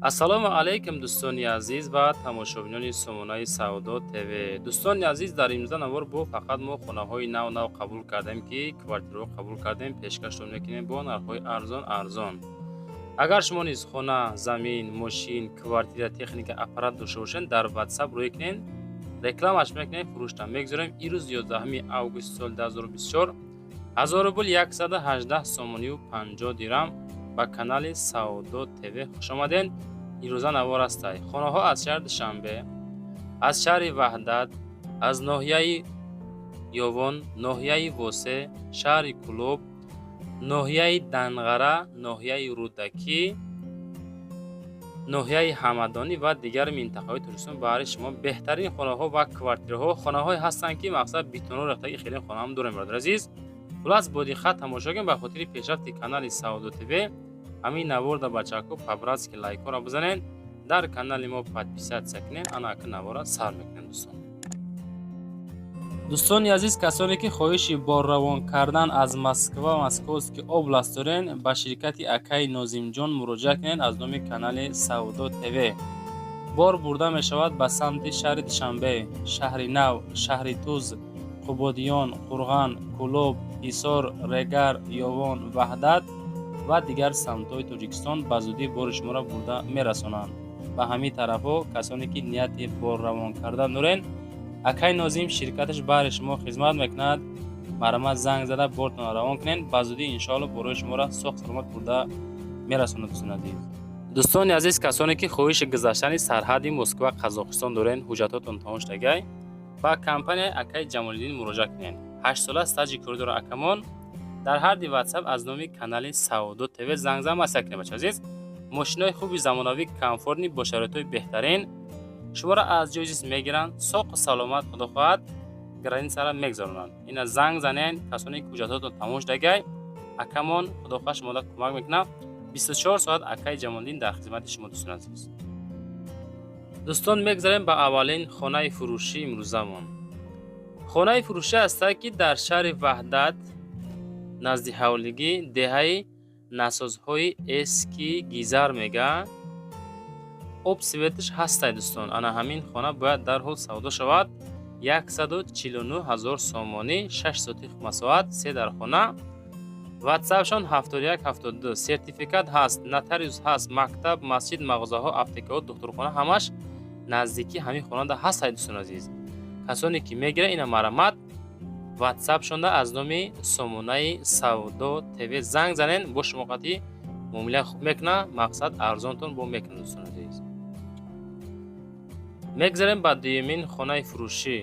ассалому алайкум дӯстони азиз ва тамошобинони Сомонаи Саудо ТВ. Дӯстони азиз, дар имрӯза навор бо фақат мо хонаҳои нав қабул кардем ки квартираҳо қабул кардем, пешкашро мекунем бо нархҳои арзон. Агар шумо низ хона, замин, мошин, квартира, техника, аппарат дошта бошед, дар WhatsApp рӯй кунед, рекламаш мекунед, фурӯшта мегузорем. Ирӯз 11 август соли 2024 1000 рубл 118 сомонию 50 дирам ба канали Саудо ТВ хушомадед. ирӯза навор астай. Хонаҳо аз шаҳри Душанбе, аз шаҳри Ваҳдат, аз ноҳияи Ёвон, ноҳияи Восе, шаҳри Кулуб, ноҳияи Данғара, ноҳияи Рудакӣ, ноҳияи Ҳамадонӣ ва дигар минтақаҳои туристон баҳри шумо беҳтарин хонаҳо ва квартираҳо, хонаҳое ҳастанд ки мақсад битону рехтаги хеле хона ҳам дорем. Бародари азиз, хулас бо диққат тамошо кунед. Ба хотири пешрафти канали Саудо ТВ ҳамин наворда бачаку по-братски лайкора бизанед, дар канали мо подписатсия кунед. Ана ака навора сар мекунем дӯстон. дӯстони азиз, касоне ки хоҳиши борравон кардан аз Москваский област дорен, ба ширкати акаи Нозимҷон муроҷиат кунед аз номи канали Саудо ТВ. Бор бурда мешавад ба самти шаҳри Душанбе, шаҳри Нав, шаҳри Туз, Қубодиён, Қурған, Кулуб, Ҳисор, Регар, Ёвон, Ваҳдат ва дигар самтҳои Тоҷикистон ба зудӣ бори шуморо бурда мерасонанд. Ба ҳамин тарафҳо касоне ки нияти борравон кардан дорен, акай Нозим ширкаташ баҳри шумо хизмат мекунад. Марама занг зада бортон равон кунед, ба зудӣ иншоалло борои шуморо соҳ саломат бурда мерасонад. дӯстони азиз, касоне ки хоҳиши гузаштани сарҳади Москва Қазоқистон дорен, ҳуҷҷатотон тамом шудагай, ба компанияи акай Ҷамолиддин муроҷиат кунед. 8 сола стаҷи корӣ дора акамон. дар ҳарди WhatsApp аз номи канали Саудо ТВ зангзам аст кунед. Бача азиз, мошинои хуби замонавӣ, комфортни бо шароитҳои беҳтарин шуморо аз ҷои зист мегиранд, соқу саломат худо хоҳад границаро мегзаронанд. ина занг занед, касоне ки ҳуҷҷатотон тамом шудагай, акамон худо хоҳад шуморо кӯмак мекунад. 24 соат акай Ҷамолиддин дар хизмати шумо дӯстони азиз. дӯстон, мегзарем ба аввалин хонаи фурӯшии имрӯзамон. хонаи фурӯшӣ ҳастад ки дар шаҳри Ваҳдат назди ҳавлигӣ деҳаи насозҳои эски гизар мега обсветш ҳастай дӯстон. ана ҳамин хона бояд дарҳол савдо шавад. 149000 сомонӣ, 6 сотих масоҳат, 3 дар хона. ватсапшон 7172. сертификат ҳаст, нотариус ҳаст, мактаб, масҷид, мағозаҳо, аптекаҳо, духтурхона ҳамаш наздики ҳамин хонада ҳастай дӯстон азиз. касоне ки мегира ина марамат WhatsApp шонда аз номи Сомонаи Саудо ТВ занг занен, бо шумо қати муомила хуб мекуна, мақсад арзонтон бо мекуна дӯстон азиз. мегзарем ба дуюмин хонаи фурӯшӣ.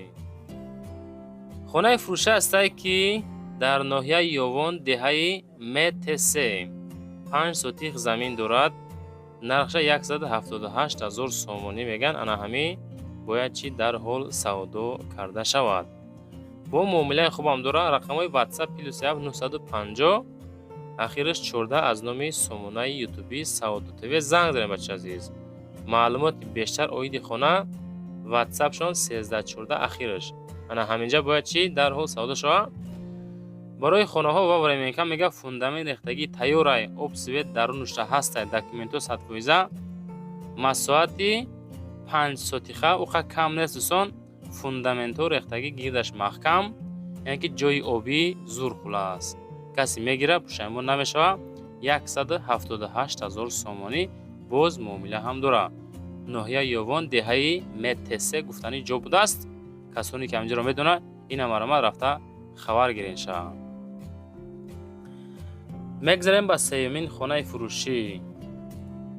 хонаи фурӯшӣ ҳастае ки дар ноҳияи Ёвон, деҳаи МТС 5 сотих замин дорад. нархша 178000 сомонӣ меган. ана ҳамин бояд чи дарҳол савдо карда шавад. бо муомилаи хубам дора. рақамҳои WhatsApp +1 950 ахираш 14 аз номи Сомонаи ютуби Саудо ТВ занг занед бача азиз. маълумоти бештар оиди хона WhatsApp шон 1314 ахираш. ана ҳаминҷа бояд чи дарҳол савдо шавад. барои хонаҳо ва временка мега фундамент рехтагӣ тайёрай, обсвет дарунушта ҳастай, документо 100%, масоати 5 сотиха уқа кам нест дӯстон. фундаменто рехтагӣ гирдаш маҳкам, яъне ки ҷои оби зур хулас. касе мегира пушаймон намешавад. 178000 сомонӣ, боз муомила ҳам дора. ноҳияи Ёвон, деҳаи МТС гуфтани ҷо будааст. касоне ки ҳаминҷаро медонад, ина марамат рафта хабар гирен шаванд. мегзарем ба сеюмин хонаи фурӯшӣ.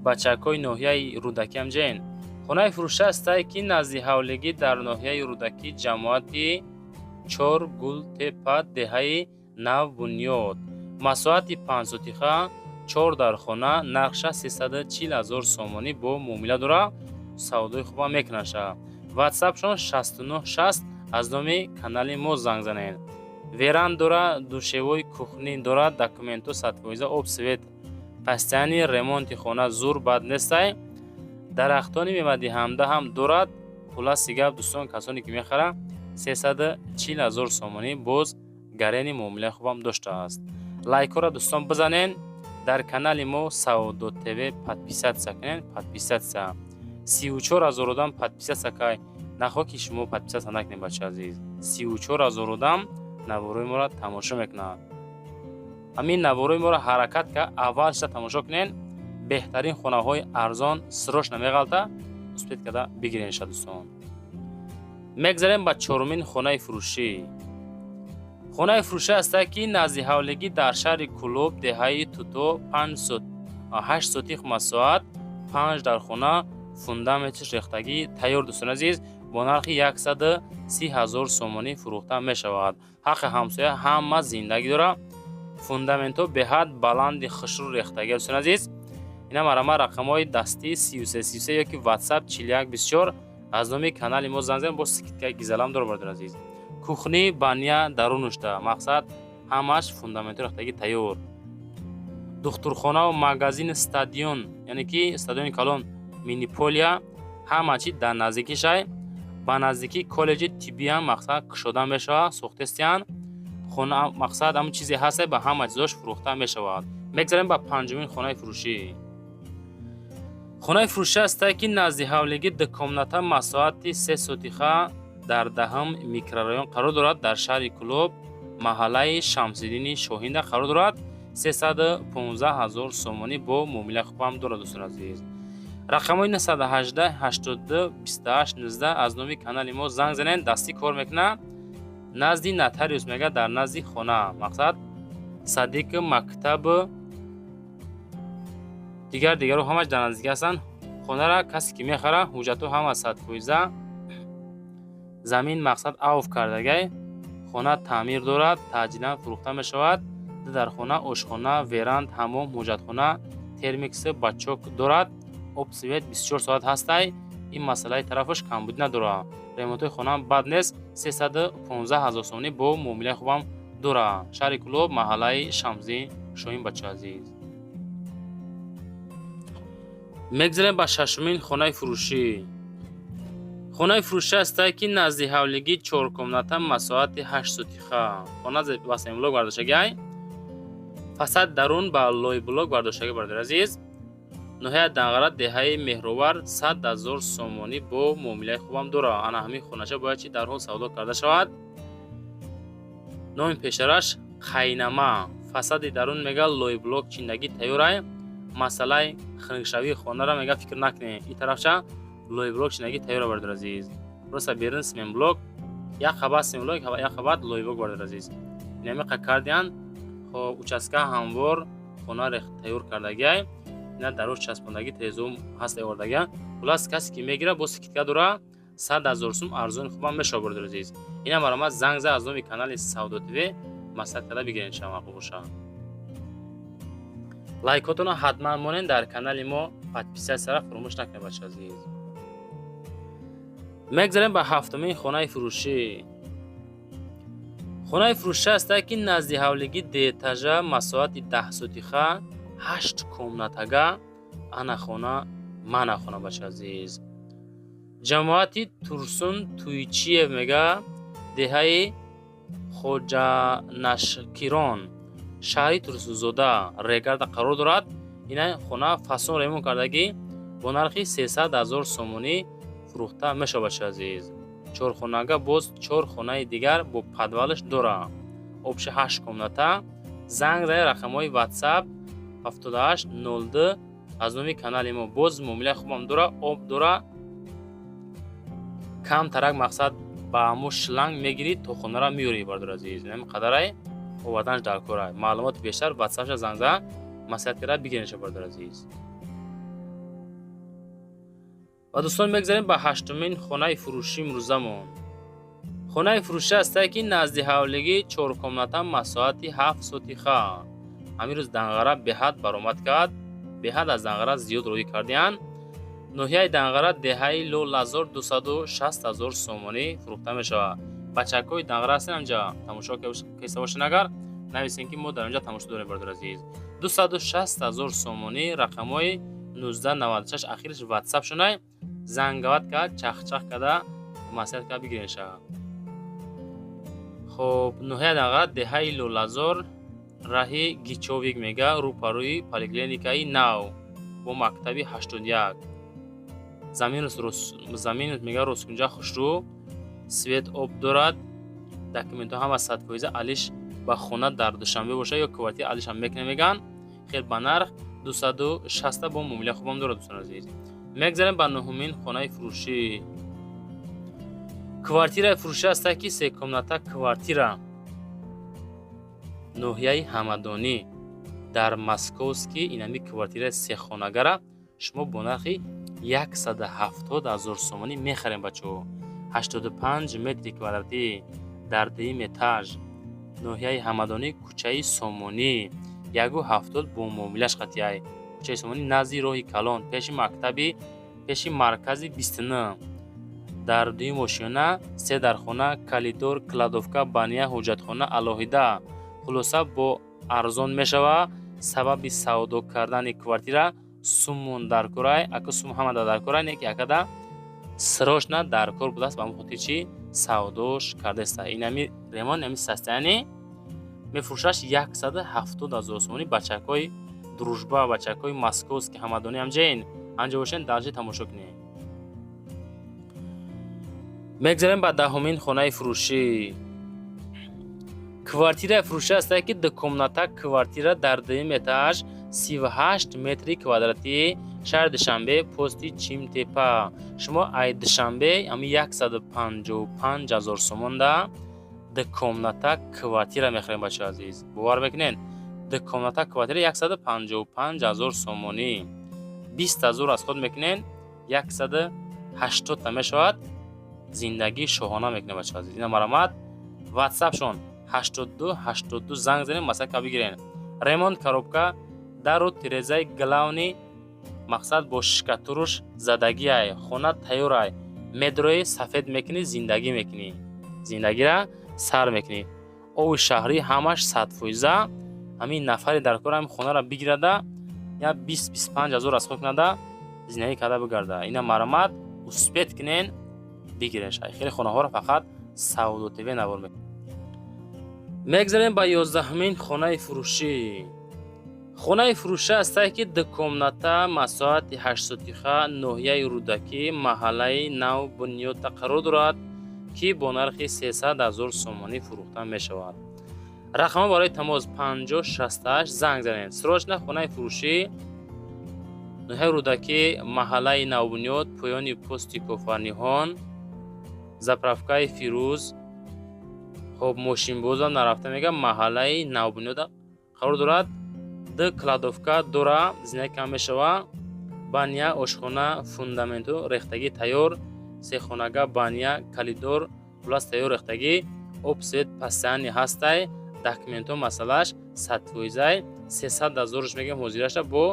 бачакҳои ноҳияи Рудакӣ ҳамҷен. хонаи фурӯшӣ ҳастае ки назди ҳавлигӣ дар ноҳияи Рудакӣ, ҷамоати Чор Гултепа, деҳаи Нав Бунёд. масоати 5 сотиха, 4 дар хона, нархша 340000 сомонӣ, бо муомила дора. савдои хубам мекунаша. WhatsApp-шон 6960 аз номи канали мо занг занед. веран дора, душевои кухни дора, документо 100%, обсвет, постоянни ремонти хона зур бад нестай. дарахтони мевадиҳамда ҳам дорад. хуласи гап дӯстон, касоне ки мехара 340000 сомонӣ, боз гарени муомилаи хубам доштааст. лайкора дӯстон бизанен, дар канали мо Саудо ТВ подписаться кунед. Подписаться 34,000 одам подписаться кай. Нахо ки шумо подписаться накунед бача азиз. 34,000 одам наворои моро тамошо мекунад. Амин наворои моро ҳаракат ка аввал шуда тамошо кунед. беҳтарин хонаҳои арзон срочно меғалта успед када бигирен ша дӯстон. мегзарем ба чорумин хонаи фурӯшӣ. хонаи фурӯшӣ ҳастае ки назди ҳавлигӣ дар шаҳри Кулуб, деҳаи Туто 8 сотих масоат 5 дар хона фундаментиш рехтагӣ тайёр дӯстон азиз бо нархи 130,000 сомонӣ фурӯхта мешавад. ҳаққи ҳамсоя ҳама зиндагӣ дора. фундаментҳо беҳад баланди хушрӯ рехтагӣ дӯстон азиз. ина марама рақамҳои дастӣ 3333 ёки WhatsApp 4124 аз номи канали мо занг занед бо скидкаи гизалам дора бардор азиз. кухни баня дарунушта мақсад ҳамаш фундаментҳо рехтагӣ тайёр. духтурхона ва магазини стадион яъне ки стадиони калон Миниполия ҳама чӣ дар наздикишай. ба наздики коллеҷи тиббиам мақсад кушода мешавад сохтестиян. хона мақсад ҳамон чизе ҳаста ба ҳама чизош фурӯхта мешавад. мегзарем ба панҷумин хонаи фурӯшӣ. хонаи фурӯшӣ ҳастае ки назди ҳавлигӣ дукомната масоати 3 сотиха дар даҳам микрорайон қарор дорад. дар шаҳри Кулуб маҳаллаи Шамсиддини Шоҳинда қарор дорад. 315,000 сомонӣ бо муомилаи хубам дорад дӯстон азиз. рақамҳои 918 82 28 19 аз номи канали мо занг занед дастӣ кор мекунад. назди нотариус мега дар назди хона мақсад садиқ мактаб дигару ҳамаш дар наздикӣ ҳастанд. хонара касе ки мехара ҳуҷҷатҳо ҳама 100% замин мақсад авф кардагай. хона таъмир дорад таъҷилан фурӯхта мешавад. дар хона ошхона веранд ҳамом ҳуҷҷатхона термикс бачок дорад. об свет 24 соат ҳастай. ин масъалаи тарафаш камбудӣ надорад. ремонтҳои хона бад нест. 315,000 сомонӣ бо муомилаи хубам дорад. шаҳри Кулуб маҳаллаи Шамсиддин Шоҳин бача азиз. мегзарем ба шашумин хонаи фурӯшӣ. хонаи фурӯшӣ ҳастае ки назди ҳавлигӣ 4 комната масоати 8 сотиха. хона ба семблок бардоштагиай. фасад дарун ба лойблок бардоштагӣ бардор азиз. ноҳияи Данғара деҳаи Меҳровар 100,000 сомонӣ бо муомилаи хубам дорад. ана ҳамин хонача бояд чи дарҳол савдо карда шавад. номи пешараш қайнама. фасади дарун мега лойблок чиндагӣ тайёрай. масъалаи хунукшавии хонара мега фикр накунед. ин тарафча лойблок чиндагӣ тайёра бардор азиз. просто берин семблок як қабат семблок як қабат лойблок бардор азиз. инамиқа кардиян хоб участка ҳамвор хона рех тайёр кардагиай. ина дароз часпондагӣ тезум ҳаст эвардагиан. хулас касе ки мегира бо скидка дора 100,000 сум арзони хубам мешавад бардор азиз. ина марама занг за аз номи канали Саудо ТВ маслиҳат карда бигирен ша мақбул боша. лайкотона ҳатман монен дар канали мо подписатсияра фуромӯш накунед бача азиз. мегзарем ба ҳафтумин хонаи фурӯшӣ. хонаи фурӯшӣ ҳастае ки назди ҳавлигӣ деэтажа масоати 10 сотиха 8 комнатага ана хона мана хона бача азиз. ҷамоати Турсун Туйчиев мега деҳаи Хоҷанашкирон шаҳри Турсунзода Регарда қарор дорад. ина хона фасон ремонт кардагӣ бо нархи 300,000 сомонӣ фурӯхта мешавад бача азиз. 4 хонага боз 4 хонаи дигар бо подвалаш дора. обши 8 комната. занг зай рақамҳои WhatsApp 7802 аз номи канали мо боз муомилаи хубам дора. об дора. кам тарак мақсад ба амо шланг мегирӣ то хонара меёрӣ бардор азиз. нами қадарай оварданш дар корай. маълумоти бештар WhatsApp занг за маслиҳат карда бигиренша бардор азиз. ва дӯстон мегзарем ба ҳаштумин хонаи фурӯшӣ имрӯзамон. хонаи фурӯшӣ ҳастае ки назди ҳавлигӣ 4 комната масоати 7 сотиха. ҳамин рӯз Данғара беҳад баромад кард. беҳад аз Данғара зиёд роӣ кардиян. ноҳияи Данғара деҳаи Лолазор 260,000 сомонӣ фурӯхта мешавад. бачакҳои Данғара ҳастен амҷа тамошо кеста бошен агар нависен ки мо дар онҷа тамошо дорем бардор азиз. 260,000 сомонӣ рақамҳои 1996 ахираш WhatsApp шунай зангават кард чахчах када маслиҳат карда бигирен ша. хоб ноҳияи Данғара деҳаи Лолазор раҳи Гичовик мега рӯпарӯи поликлиникаи нав бо мактаби 81. Заминус мега Роскунҷа хушрӯ, свет об дорад. Документҳо ҳама 100% алиш ба хона дар Душанбе боша ё квартира алишам мекне меган. Хел ба нарх 260 бо муомила хубам дорад. Дӯстон азиз, мегзарем ба нуҳумин хонаи фурӯшӣ. Квартираи фурӯшӣ аст ки се комната квартира ноҳияи Ҳамадонӣ дар Московский инами квартираи сехонагара шумо бо нархи 170,000 сомонӣ мехарем бачаҳо. 85 метри квадратӣ дар дуюм этаж ноҳияи Ҳамадонӣ кӯчаи Сомонӣ 170 бо муомилаш қатъияй. Кӯчаи Сомонӣ назди роҳи Калон пеши мактаби пеши маркази 29 дар дуюм ошёна 3 дар хона калидор кладовка бания ҳоҷатхона алоҳида. хулоса бо арзон мешава сабаби савдо кардани квартира сумон дар корай ака сум ҳамада дар корай не ки акада срочно дар кор будааст ба хотир чи савдош кардеста. Инами ремон ами састаяни мефурӯшаш 170,000 сомонӣ. бачакои дружба бачакои Московский Ҳамадонӣ амҷаин анҷа бошен дарҷа тамошо кунед. мегзарем ба даҳумин хонаи фурӯшӣ. квартираи фурӯшӣ аст ки дукомната квартира дар дуюм этаж 38 метри квадратӣ шаҳри Душанбе пости Чимтепа. шумо ай Душанбе ами 155,000 сомонда дукомната квартира мехарем бачаҳо азиз. бовар мекунед дукомната квартира 155,000 сомонӣ. 20,000 аз худ мекунед 180 та мешавад. зиндагии шоҳона мекунед бачаҳо азиз. ина маромад WhatsApp шон 82 занг занед масака бигирен. ремонт коробка дару тирезаи главни мақсад бо шикатуруш задагиай хона тайёрай. медрои сафед мекунӣ зиндагӣ мекунӣ. зиндагира сар мекунӣ. ови шаҳрӣ ҳамаш 100%. ҳамин нафари дар кор ҳамин хонара бигирада я 20-25,000 аз худ кунада зиндагӣ карда бигарда. ина маромад успет кунен бигирен. шай хеле хонаҳоро фақат Савдо ТВ навор мекунад. мегзарем ба 11-ҳумин хонаи фурӯшӣ. хонаи фурӯшӣ аст ки дукомната масоати 8 сотиха ноҳияи Рӯдакӣ маҳаллаи Нав Бунёдда қарор дорад ки бо нархи 300,000 сомонӣ фурӯхта мешавад. рақамҳо барои тамос 5068 занг занед. срочно хонаи фурӯшӣ ноҳияи Рӯдакӣ маҳаллаи Нав Бунёд поёни пости Кофарниҳон заправкаи Фирӯз. хоб мошинбоза нарафта мега маҳаллаи Нав Бунёдда қарор дорад. д кладовка дора зиндагӣ кам мешава. бания ошхона фундаменту рехтагӣ тайёр. сехонага бания калидор пласт тайёр рехтагӣ. об свет постоянни ҳастай. документҳо масъалааш 100%. 300,000 мегем ҳозираша бо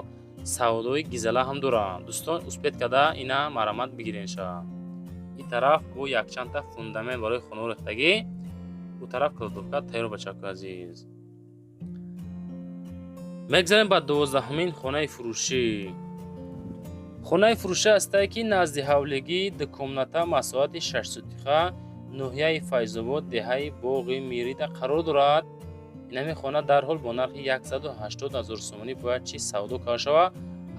савдои гизала ҳам дора. дӯстон успет карда ина маромад бигиренша. ин тараф бо якчанда фундамент барои хонаҳо рехтагӣ. у тараф кладовка тайёр бачаҳои азиз. мегзарем ба 12-ҳумин хонаи фурӯшӣ. хонаи фурӯшӣ аст ки назди ҳавлигӣ дукомната масоати 6 сотиха ноҳияи Файзобод деҳаи боғи Мирида қарор дорад. инами хона дарҳол бо нархи 180,000 сомонӣ бояд чи савдо карда шава.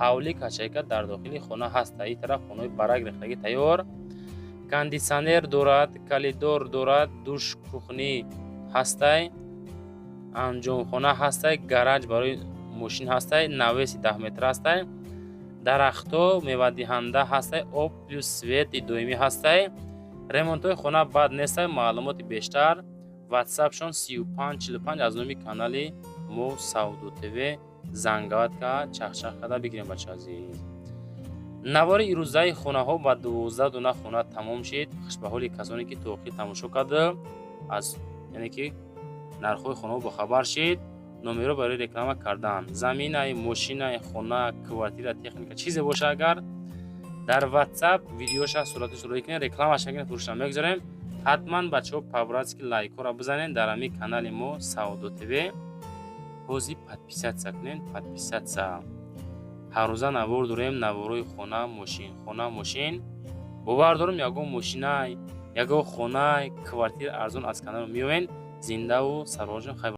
ҳавли качайка дар дохили хона ҳаст. ин тараф хонаи барак рехтагӣ тайёр. кондитсионер дорад. калидор дорад. душ кухнӣ ҳастай. анҷомхона ҳастай. гараж барои мошин ҳастай. навеси 10 метр ҳастай. дарахтҳо мевадиҳанда ҳастай. об плюс свети доимӣ ҳастай. ремонтҳои хона бад нестай. маълумоти бештар WhatsApp шон 3545 аз номи канали мо Савдо ТВ зангавад ка чахчах карда бигирем бачаҳо азиз. навори ирӯзаи хонаҳо ба 12 дуна хона тамом шид. хушбаҳоли касоне ки то охир тамошо карда аз яъне ки нархҳои хонаҳо бохабар шид. номеро барои реклама кардан. заминаи мошинаи хона квартира техника чизе боша агар дар WhatsApp видеоша сурати сурати кунед рекламаш накунед фурӯшам мегзорем. ҳатман бачаҳо по-братски лайкҳоро бизанед дар ҳамин канали мо Савдо ТВ. ҳозир подписатсия кунед. подписатсия. ҳар рӯза навор дорем. наворои хона мошин. бовар дорам ягон мошинай ягон хонай квартира арзон аз канал меоянд. зиндаву сарвожон.